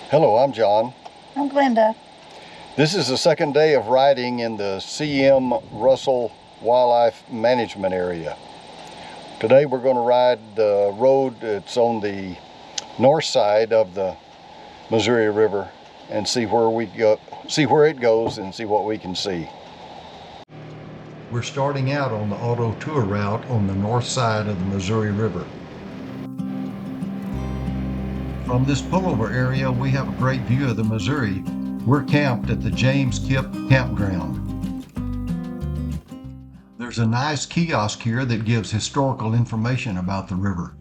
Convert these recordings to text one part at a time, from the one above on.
Hello, I'm John. I'm Glenda. This is the second day of riding in the CM Russell Wildlife Management area. Today we're going to ride the road that's on the north side of the Missouri River and see where it goes and see what we can see. We're starting out on the auto tour route on the north side of the Missouri River. From this pullover area, we have a great view of the Missouri. We're camped at the James Kipp Campground. There's a nice kiosk here that gives historical information about the river.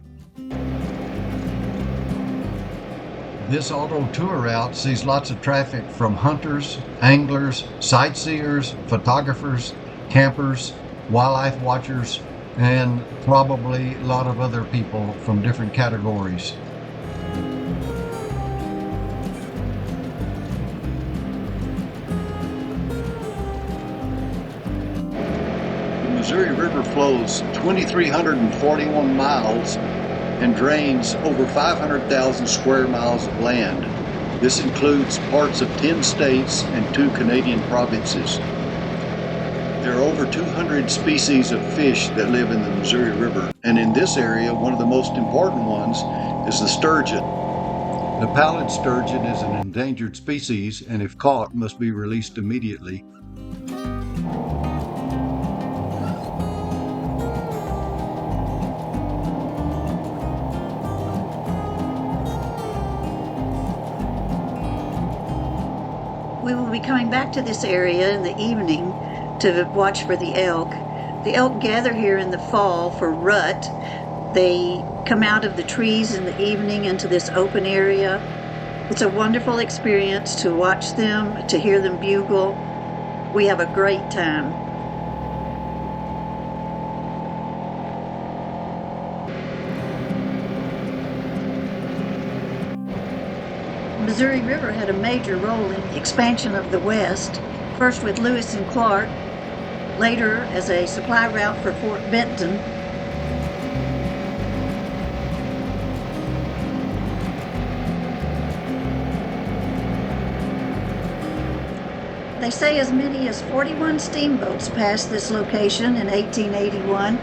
This auto tour route sees lots of traffic from hunters, anglers, sightseers, photographers, campers, wildlife watchers, and probably a lot of other people from different categories. The Missouri River flows 2,341 miles and drains over 500,000 square miles of land. This includes parts of 10 states and 2 Canadian provinces. There are over 200 species of fish that live in the Missouri River, and in this area, one of the most important ones is the sturgeon. The pallid sturgeon is an endangered species, and if caught, must be released immediately. We will be coming back to this area in the evening to watch for the elk. The elk gather here in the fall for rut. They come out of the trees in the evening into this open area. It's a wonderful experience to watch them, to hear them bugle. We have a great time. The Missouri River had a major role in the expansion of the West, first with Lewis and Clark, later as a supply route for Fort Benton. They say as many as 41 steamboats passed this location in 1881.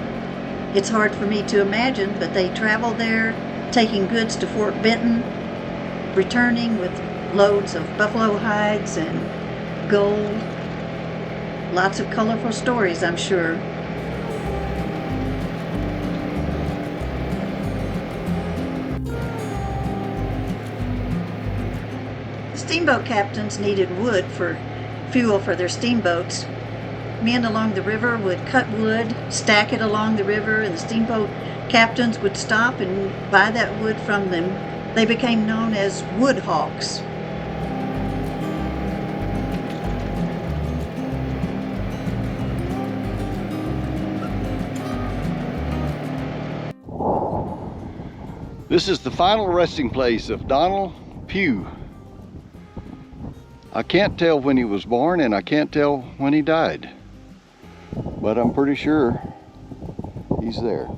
It's hard for me to imagine, but they traveled there, taking goods to Fort Benton, returning with loads of buffalo hides and gold. Lots of colorful stories, I'm sure. The steamboat captains needed wood for fuel for their steamboats. Men along the river would cut wood, stack it along the river, and the steamboat captains would stop and buy that wood from them. They became known as wood hawks. This is the final resting place of Donald Pugh. I can't tell when he was born and I can't tell when he died, but I'm pretty sure he's there.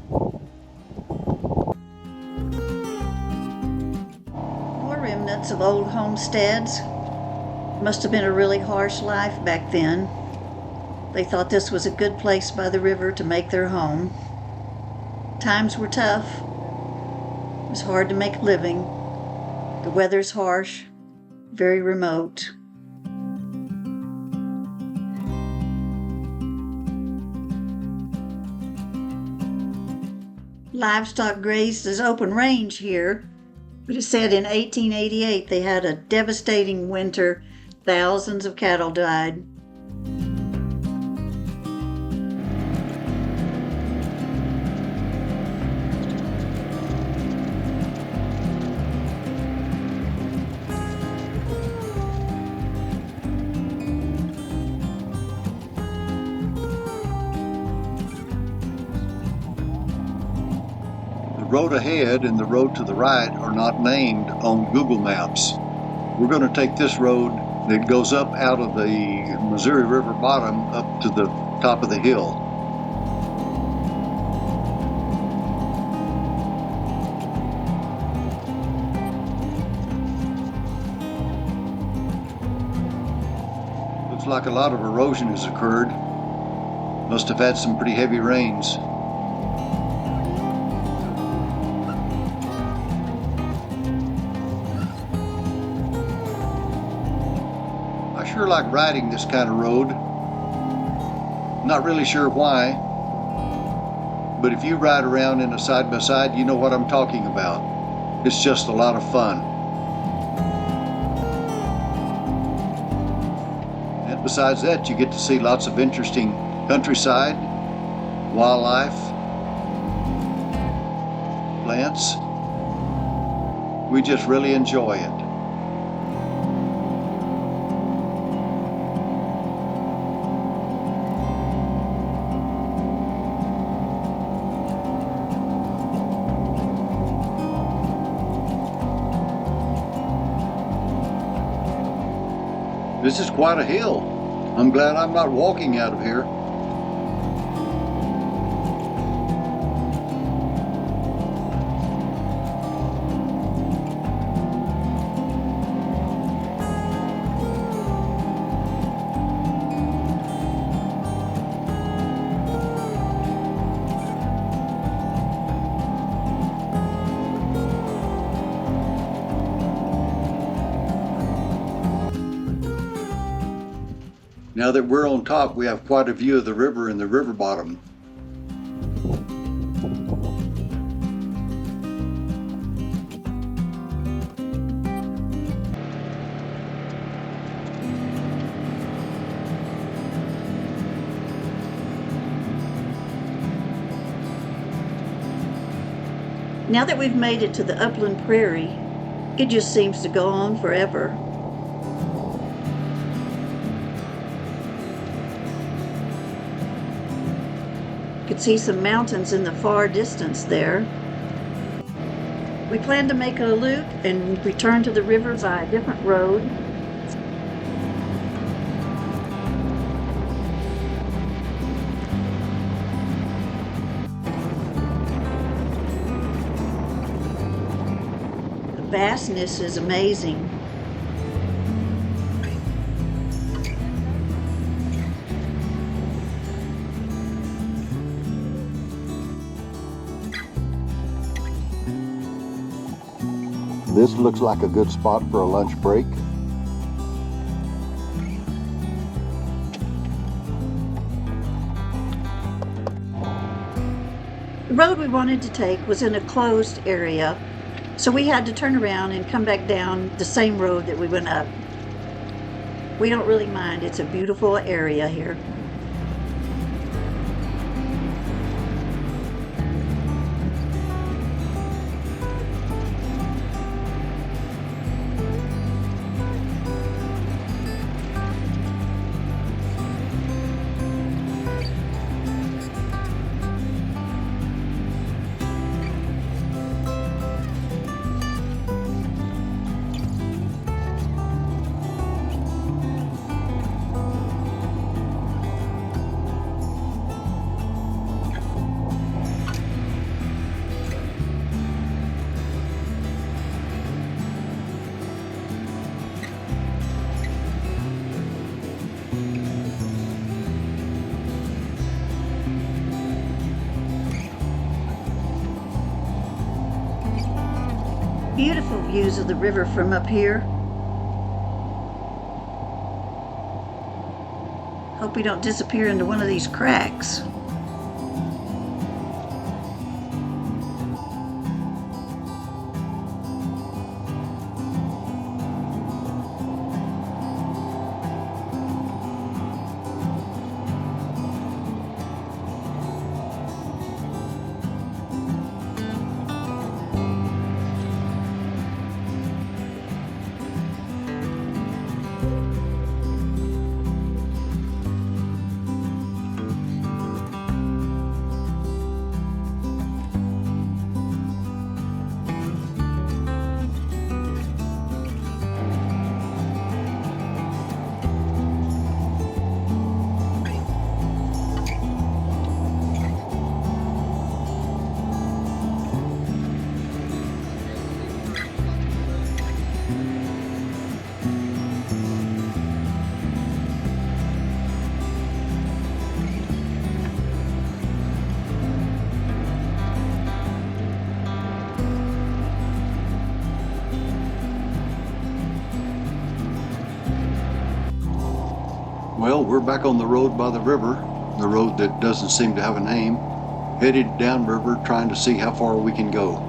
Remnants of old homesteads. Must have been a really harsh life back then. They thought this was a good place by the river to make their home. Times were tough. It was hard to make a living. The weather's harsh, very remote. Livestock grazed as open range here. But it said in 1888 they had a devastating winter. Thousands of cattle died. The road ahead and the road to the right are not named on Google Maps. We're going to take this road that goes up out of the Missouri River bottom up to the top of the hill. Looks like a lot of erosion has occurred. Must have had some pretty heavy rains. I sure like riding this kind of road. Not really sure why, but if you ride around in a side-by-side, you know what I'm talking about. It's just a lot of fun. And besides that, you get to see lots of interesting countryside, wildlife, plants. We just really enjoy it. This is quite a hill. I'm glad I'm not walking out of here. Now that we're on top, we have quite a view of the river and the river bottom. Now that we've made it to the upland prairie, it just seems to go on forever. Could see some mountains in the far distance there. We plan to make a loop and return to the river by a different road. The vastness is amazing. This looks like a good spot for a lunch break. The road we wanted to take was in a closed area, so we had to turn around and come back down the same road that we went up. We don't really mind. It's a beautiful area here. Beautiful views of the river from up here. Hope we don't disappear into one of these cracks. Well, we're back on the road by the river, the road that doesn't seem to have a name, headed downriver trying to see how far we can go.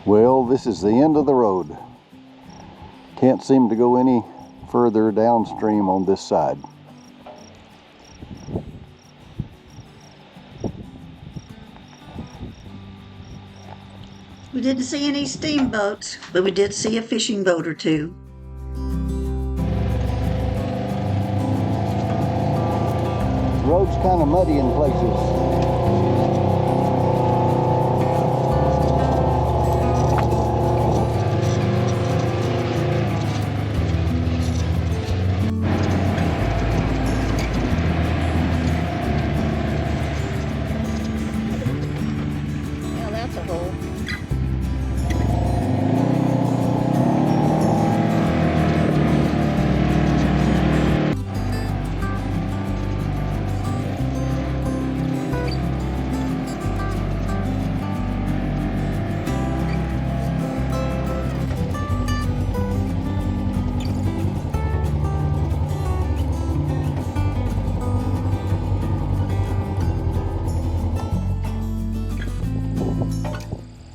Well, this is the end of the road. Can't seem to go any further downstream on this side. We didn't see any steamboats, but we did see a fishing boat or two. The road's kind of muddy in places. Yeah, that's a hole.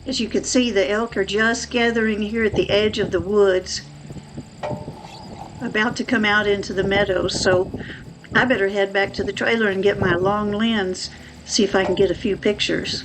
As you can see, the elk are just gathering here at the edge of the woods, about to come out into the meadows, so I better head back to the trailer and get my long lens, see if I can get a few pictures.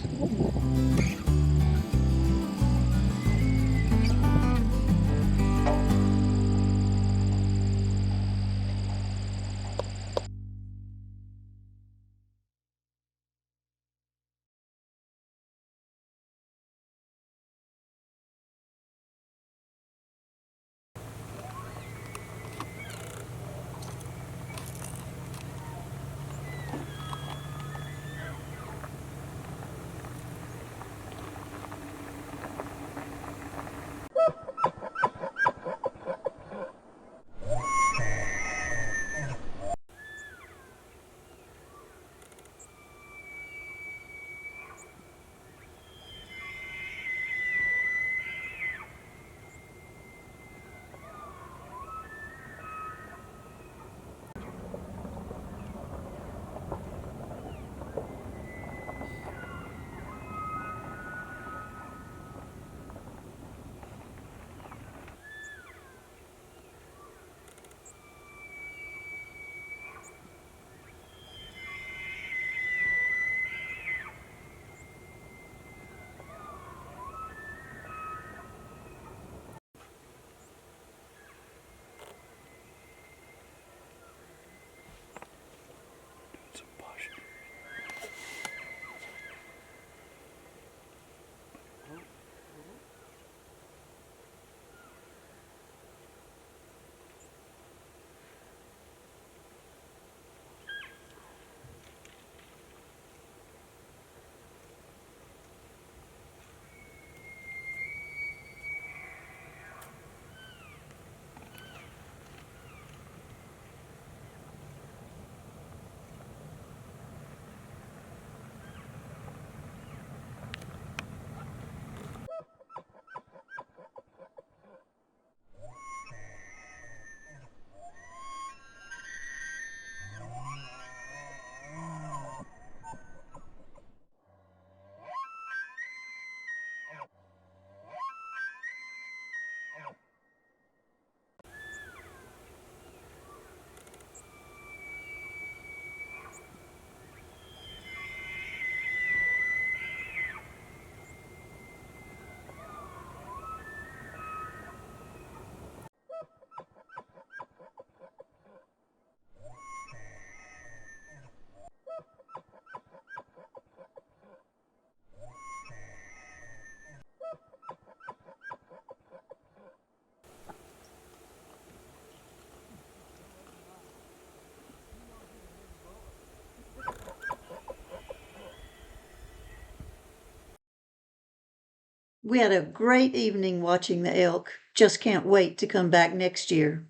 We had a great evening watching the elk. Just can't wait to come back next year.